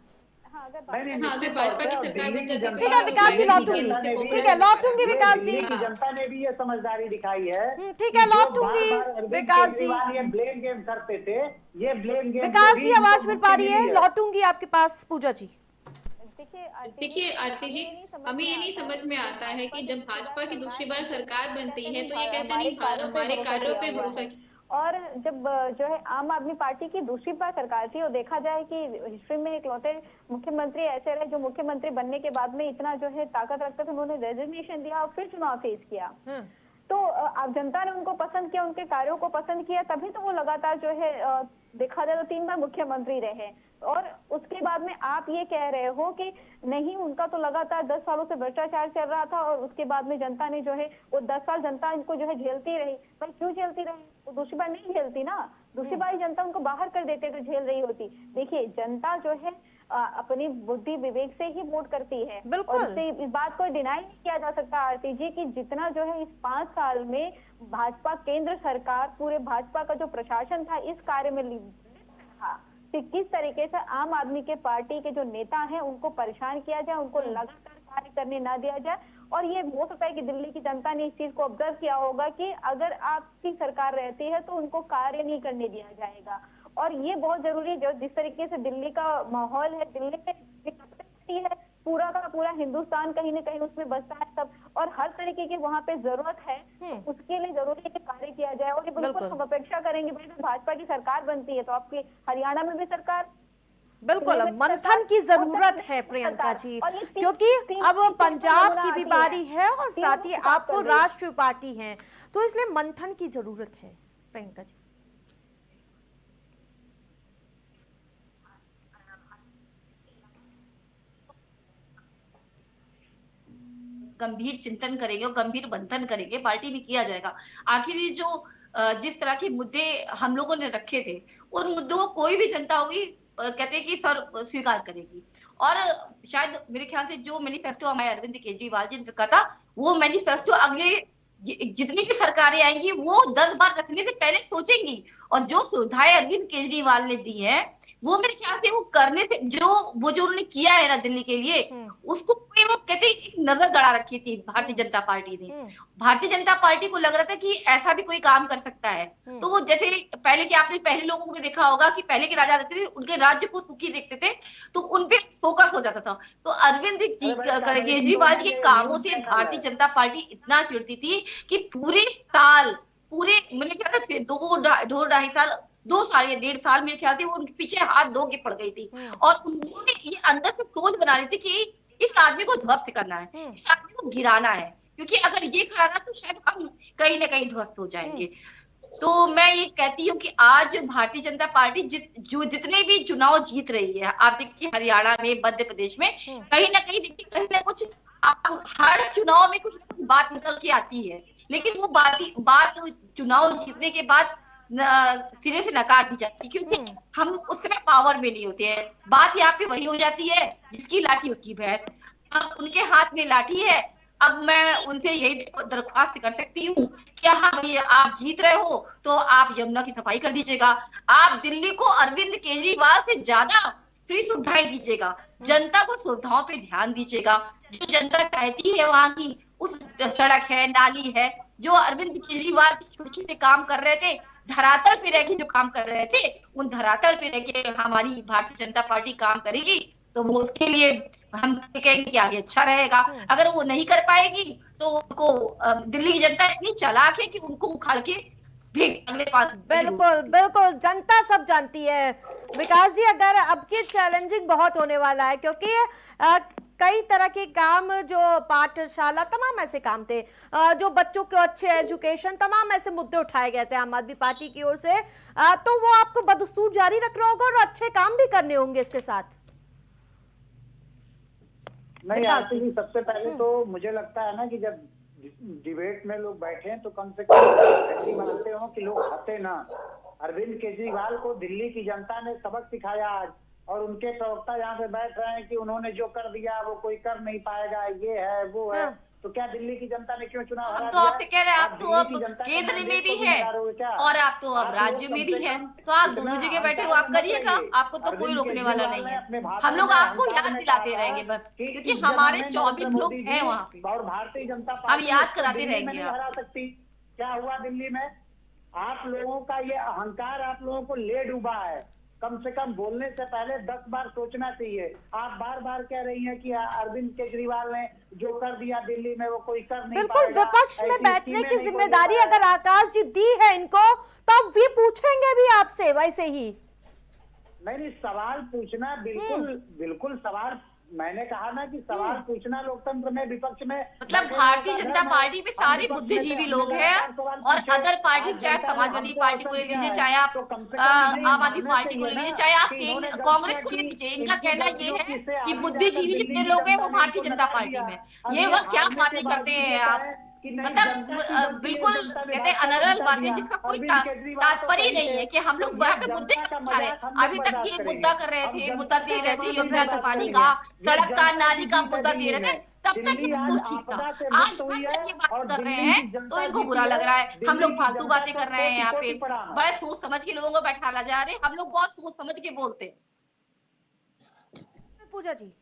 अगर भाजपा की सरकार बन जाती है ठीक है विकास जी, लौटूंगी। ठीक है, लौटूंगी विकास जी। जनता ने भी ये समझदारी दिखाई है। ठीक है, लौटूंगी विकास जी। ये ब्लेम गेम करते थे, ये ब्लेम गेम। विकास जी, आवाज मिल पा रही है? लौटूंगी आपके पास पूजा जी। देखिए आरती जी, हमें ये नहीं समझ में आता है कि जब भाजपा की दूसरी बार सरकार बनती है तो ये कहते नहीं हमारे कार्यों पे भरोसा। और जब जो है आम आदमी पार्टी की दूसरी बार सरकार थी और देखा जाए कि हिस्ट्री में इकलौते मुख्यमंत्री ऐसे रहे जो मुख्यमंत्री बनने के बाद में इतना जो है ताकत रखते थे, उन्होंने रेजिग्नेशन दिया और फिर चुनाव फेस किया। तो अब जनता ने उनको पसंद किया, उनके कार्यों को पसंद किया, तभी तो वो लगातार जो है देखा जाए तो 3 बार मुख्यमंत्री रहे। और उसके बाद में आप ये कह रहे हो कि नहीं, उनका तो लगातार 10 सालों से भ्रष्टाचार चल रहा था और उसके बाद में जनता ने जो है वो 10 साल जनता इनको जो है झेलती रही। भाई क्यों झेलती रही? वो दूसरी बार नहीं झेलती ना, दूसरी बार जनता उनको बाहर कर देते तो झेल रही होती। देखिए, जनता जो है अपनी बुद्धि विवेक से ही वोट करती है और इस बात को डिनाई नहीं किया जा सकता आरती जी कि जितना जो है इस 5 साल में भाजपा केंद्र सरकार, पूरे भाजपा का जो प्रशासन था इस कार्य में था कि किस तरीके से आम आदमी के पार्टी के जो नेता हैं उनको परेशान किया जाए, उनको लगातार कार्य करने ना दिया जाए। और ये हो सकता है कि दिल्ली की जनता ने इस चीज को ऑब्जर्व किया होगा कि अगर आपकी सरकार रहती है तो उनको कार्य नहीं करने दिया जाएगा। और ये बहुत जरूरी है, जो जिस तरीके से दिल्ली का माहौल है, दिल्ली में है, पूरा का पूरा हिंदुस्तान कहीं ना कहीं उसमें बसता है सब, और हर तरीके की वहाँ पे जरूरत है, उसके लिए जरूरी है कि कार्य किया जाए। और ये बिल्कुल हम अपेक्षा करेंगे भाई, भाजपा की सरकार बनती है तो आपकी हरियाणा में भी सरकार, बिल्कुल मंथन की जरूरत है प्रियंका जी, क्योंकि अब पंजाब की भी बारी है और साथ ही आपको राष्ट्रीय पार्टी है, तो इसलिए मंथन की जरूरत है प्रियंका जी। गंभीर चिंतन करेंगे और गंभीर मंथन करेंगे, पार्टी में किया जाएगा। आखिर ये जो जिस तरह के मुद्दे हम लोगों ने रखे थे, उन मुद्दों को कोई भी जनता होगी कहते हैं कि सर स्वीकार करेगी। और शायद मेरे ख्याल से जो मैनिफेस्टो हमारे अरविंद केजरीवाल जी ने रखा था, वो मैनिफेस्टो अगले जितनी भी सरकारें आएंगी वो 10 बार रखने से पहले सोचेंगी। और जो सुविधाएं अरविंद केजरीवाल ने दी है वो मेरे ख्याल से वो करने से जो उन्होंने किया है ना दिल्ली के लिए, उसको वो कहते एक नजर गड़ा रखी थी भारतीय जनता पार्टी ने। भारतीय जनता पार्टी को लग रहा था कि ऐसा भी कोई काम कर सकता है। तो वो जैसे पहले के आपने पहले लोगों को देखा होगा कि पहले के राजा रहते थे, उनके राज्य को सुखी देखते थे तो उनपे फोकस हो जाता था। तो अरविंद केजरीवाल जी के कामों से भारतीय जनता पार्टी इतना चिढ़ती थी कि पूरे मेरे ख्याल से 2 साल या 1.5 साल मेरे ख्याल से वो उनके पीछे हाथ धो के पड़ गई थी। और उन्होंने ये अंदर से सोच बना ली थी कि इस आदमी को ध्वस्त करना है, इस आदमी को गिराना है, क्योंकि अगर ये खड़ा रहा तो शायद हम कहीं ना कहीं ध्वस्त हो जाएंगे। तो मैं ये कहती हूँ कि आज भारतीय जनता पार्टी जितने भी चुनाव जीत रही है, आप देखिए हरियाणा में, मध्य प्रदेश में, कहीं ना कहीं देखिए कहीं ना कुछ हर चुनाव में कुछ ना कुछ बात निकल के आती है, लेकिन वो बात चुनाव जीतने के बाद सिरे से नकार दी जाती है, क्योंकि हम उस समय पावर में नहीं होते हैं। बात यहाँ पे वही हो जाती है जिसकी लाठी उसकी भैंस। अब उनके हाथ में लाठी है, अब मैं उनसे यही दरख्वास्त कर सकती हूँ कि हाँ भैया आप जीत रहे हो तो आप यमुना की सफाई कर दीजिएगा, आप दिल्ली को अरविंद केजरीवाल से ज्यादा फ्री सुविधाएं दीजिएगा, जनता को सुविधाओं पे ध्यान दीजिएगा। जो जनता चाहती है वहां की उस सड़क है, नाली है, जो अरविंद केजरीवाल छोटे छोटे काम कर रहे थे, धरातल पे रह के जो काम कर रहे थे, उन धरातल पे रह के हमारी भारतीय जनता पार्टी काम करेगी तो वो उसके लिए हम कहेंगे कि आगे अच्छा रहेगा। अगर वो नहीं कर पाएगी तो उनको दिल्ली की जनता इतनी चालाक है कि उनको उखाड़ के अगले पास। बिल्कुल जनता सब जानती है विकास जी। अगर अब की चैलेंजिंग बहुत होने वाला है, क्योंकि कई तरह के काम, जो पाठशाला, तमाम ऐसे काम थे, जो बच्चों को अच्छे एजुकेशन, तमाम ऐसे मुद्दे उठाए गए थे आम आदमी पार्टी की ओर से, तो वो आपको बदस्तूर जारी रखना होगा और अच्छे काम भी करने होंगे इसके साथ। नहीं आरती जी, सबसे पहले तो मुझे लगता है ना कि जब डिबेट में लोग बैठे हैं तो कम से कम ऐसी मानते हो कि लोग हंसे ना। अरविंद केजरीवाल को दिल्ली की जनता ने सबक सिखाया आज, और उनके प्रवक्ता यहाँ पे बैठ रहे हैं कि उन्होंने जो कर दिया वो कोई कर नहीं पाएगा, ये है वो है। तो क्या दिल्ली की जनता ने क्यों चुनाव हरा दिया? तो आपसे कह रहे हैं, आप तो अब केंद्र में भी है और आप तो अब राज्य में भी है, तो आप दोनों जगह बैठे हो, आप करिएगा, आपको तो कोई रोकने वाला नहीं है। हम लोग आपको याद दिलाते रहेंगे बस, क्योंकि हमारे 24 लोग हैं वहाँ पे और भारतीय जनता हम पार्टी याद कराते रहेंगे। हरा सकती। क्या हुआ दिल्ली में? आप लोगों का ये अहंकार आप लोगों को ले डूबा है। कम से कम बोलने से पहले 10 बार सोचना चाहिए। आप बार बार कह रही हैं कि अरविंद केजरीवाल ने जो कर दिया दिल्ली में वो कोई कर नहीं बिल्कुल विपक्ष में बैठने की जिम्मेदारी अगर आकाश जी दी है इनको, तब भी पूछेंगे भी आपसे वैसे ही। नहीं, सवाल पूछना बिल्कुल सवाल, मैंने कहा ना कि सवाल पूछना लोकतंत्र में, विपक्ष में, मतलब भारतीय जनता पार्टी में सारे बुद्धिजीवी लोग हैं, और अदर पार्टी, चाहे समाजवादी पार्टी को ले लीजिए, चाहे आप आम आदमी पार्टी को ले लीजिए, चाहे आप कांग्रेस को ले लीजिए, इनका कहना ये है कि बुद्धिजीवी जितने लोग हैं वो भारतीय जनता पार्टी में। ये वह क्या बातें करते हैं आप, मतलब बिल्कुल कहते हैं अनर्गल बातें जिसका कोई तात्पर्य नहीं है कि हम लोग वहाँ पे मुद्दे उठा रहे हैं। अभी तक ये मुद्दा कर रहे थे, मुद्दा दे रहे थे, यमुना का पानी का, सड़क का, नाली का मुद्दा दे रहे थे, तब तक ये कुछ ठीक था। आज हम जब ये बात कर रहे हैं तो इनको बुरा लग रहा है, हम लोग फालतू बातें कर रहे हैं यहाँ पे, बड़े सोच समझ के लोगों को बैठाला जा रहे हैं, हम लोग बहुत सोच समझ के बोलते हैं। पूजा जी।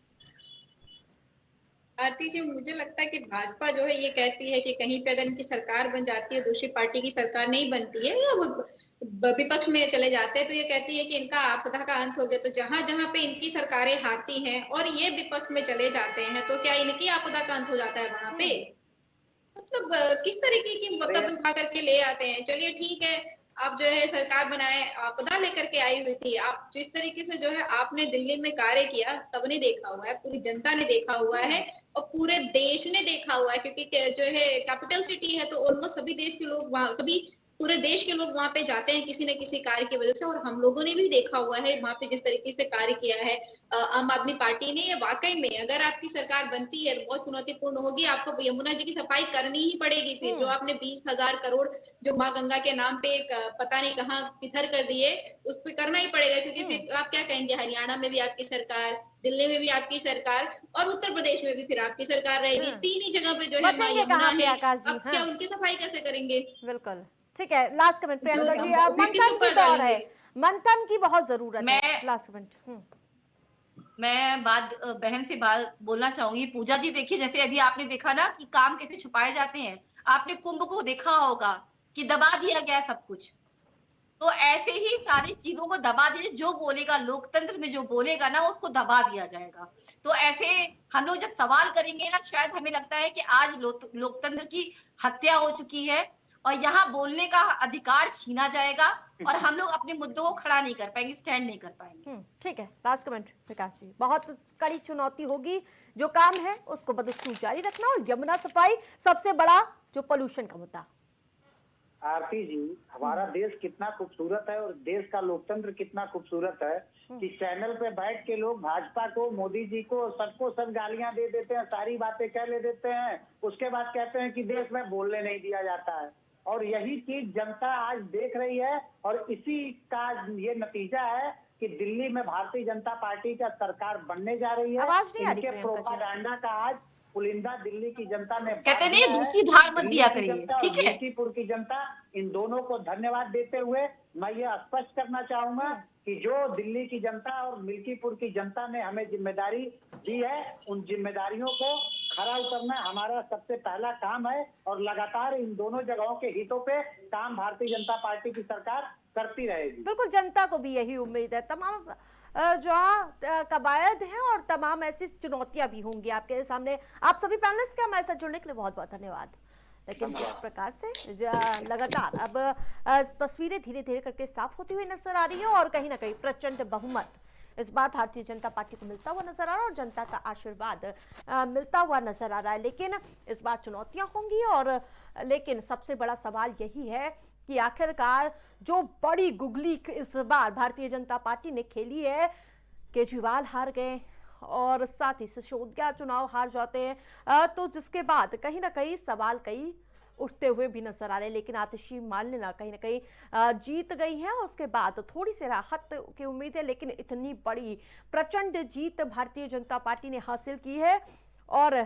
आरती जी, मुझे लगता है कि भाजपा जो है ये कहती है कि कहीं पे अगर इनकी सरकार बन जाती है, दूसरी पार्टी की सरकार नहीं बनती है, या वो विपक्ष में चले जाते हैं, तो ये कहती है कि इनका आपदा का अंत हो गया। तो जहां जहां पे इनकी सरकारें हारती हैं और ये विपक्ष में चले जाते हैं, तो क्या इनकी आपदा का अंत हो जाता है वहां पे? मतलब किस तरीके की मतलब उठा करके ले आते हैं। चलिए ठीक है, आप जो है सरकार बनाए, आपदा लेकर के आई हुई थी, आप जिस तरीके से जो है आपने दिल्ली में कार्य किया सबने देखा हुआ है, पूरी जनता ने देखा हुआ है और पूरे देश ने देखा हुआ है, क्योंकि जो है कैपिटल सिटी है तो ऑलमोस्ट सभी देश के लोग वहाँ, सभी पूरे देश के लोग वहां पे जाते हैं किसी न किसी कार्य की वजह से। और हम लोगों ने भी देखा हुआ है वहां पे जिस तरीके से कार्य किया है आम आदमी पार्टी ने। ये वाकई में अगर आपकी सरकार बनती है तो बहुत चुनौतीपूर्ण होगी, आपको यमुना जी की सफाई करनी ही पड़ेगी। फिर जो आपने 20,000 करोड़ जो माँ गंगा के नाम पे पता नहीं कहाँ किधर कर दिए, उस पर करना ही पड़ेगा, क्योंकि फिर आप क्या कहेंगे, हरियाणा में भी आपकी सरकार, दिल्ली में भी आपकी सरकार और उत्तर प्रदेश में भी फिर आपकी सरकार रहेगी। तीन ही जगह पे जो है माँ यमुना है, अब क्या उनकी सफाई कैसे करेंगे? बिल्कुल ठीक है। लास्ट कमेंट प्रियंका जी, मंथन की दौर है, मंथन की बहुत जरूरत है। Last comment. मैं बात बहन से बात बोलना चाहूंगी। पूजा जी देखिए, जैसे अभी आपने देखा ना कि काम कैसे छुपाए जाते हैं, आपने कुंभ को देखा होगा कि दबा दिया गया सब कुछ, तो ऐसे ही सारी चीजों को दबा दिया, जो बोलेगा लोकतंत्र में, जो बोलेगा ना उसको दबा दिया जाएगा। तो ऐसे हम लोग जब सवाल करेंगे ना, शायद हमें लगता है कि आज लोकतंत्र की हत्या हो चुकी है और यहाँ बोलने का अधिकार छीना जाएगा और हम लोग अपने मुद्दों को खड़ा नहीं कर पाएंगे, स्टैंड नहीं कर पाएंगे। ठीक है, लास्ट कमेंट विकास जी। बहुत कड़ी चुनौती होगी, जो काम है उसको बदस्तूर जारी रखना, और यमुना सफाई सबसे बड़ा जो पोल्यूशन का मुद्दा। आरती जी, हमारा देश कितना खूबसूरत है और देश का लोकतंत्र कितना खूबसूरत है कि चैनल पे बैठ के लोग भाजपा को, मोदी जी को, सबको सब गालियां दे देते हैं, सारी बातें कह ले देते हैं, उसके बाद कहते हैं कि देश में बोलने नहीं दिया जाता है। और यही चीज जनता आज देख रही है और इसी का ये नतीजा है कि दिल्ली में भारतीय जनता पार्टी का सरकार बनने जा रही है। आवाज नहीं आ रही इनके प्रोपागेंडा का आज पुलिंदा दिल्ली की जनता ने कहते नहीं दूसरी धार मत दिया करिए, ठीक है। मिल्कीपुर की जनता, इन दोनों को धन्यवाद देते हुए मैं ये स्पष्ट करना चाहूंगा कि जो दिल्ली की जनता और मिल्कीपुर की जनता ने हमें जिम्मेदारी दी है, उन जिम्मेदारियों को खरा उतरना हमारा सबसे पहला काम है और लगातार इन दोनों जगहों के हितों पे काम भारतीय जनता पार्टी की सरकार करती रहेगी। बिल्कुल, जनता को भी यही उम्मीद है। तमाम जहाँ कवायद हैं और तमाम ऐसी चुनौतियां भी होंगी आपके सामने। आप सभी पैनलिस्ट का हमारे साथ जुड़ने के लिए बहुत बहुत धन्यवाद। लेकिन जिस प्रकार से लगातार अब तस्वीरें धीरे धीरे करके साफ होती हुई नजर आ रही है और कहीं ना कहीं प्रचंड बहुमत इस बार भारतीय जनता पार्टी को मिलता हुआ नजर आ रहा है और जनता का आशीर्वाद मिलता हुआ नजर आ रहा है। लेकिन इस बार चुनौतियां होंगी और लेकिन सबसे बड़ा सवाल यही है कि आखिरकार जो बड़ी गुगली इस बार भारतीय जनता पार्टी ने खेली है, केजरीवाल हार गए और साथ ही सिसोदिया चुनाव हार जाते हैं, तो जिसके बाद कहीं ना कहीं सवाल कई उठते हुए भी नजर आ रहे हैं। लेकिन आतिशी मालिनी कहीं ना कहीं जीत गई हैं, उसके बाद थोड़ी सी राहत की उम्मीद है। लेकिन इतनी बड़ी प्रचंड जीत भारतीय जनता पार्टी ने हासिल की है और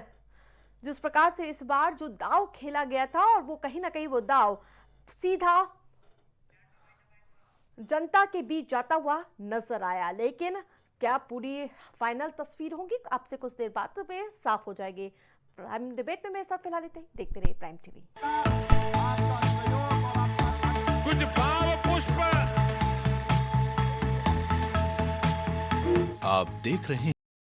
जिस प्रकार से इस बार जो दाव खेला गया था और वो कहीं ना कहीं वो दाव सीधा जनता के बीच जाता हुआ नजर आया। लेकिन क्या पूरी फाइनल तस्वीर होगी, आपसे कुछ देर बाद में साफ हो जाएगी। प्राइम डिबेट में मेरे साथ फिलहाल लेते हैं, देखते रहिए प्राइम टीवी। कुछ भाव पुष्प आप देख रहे हैं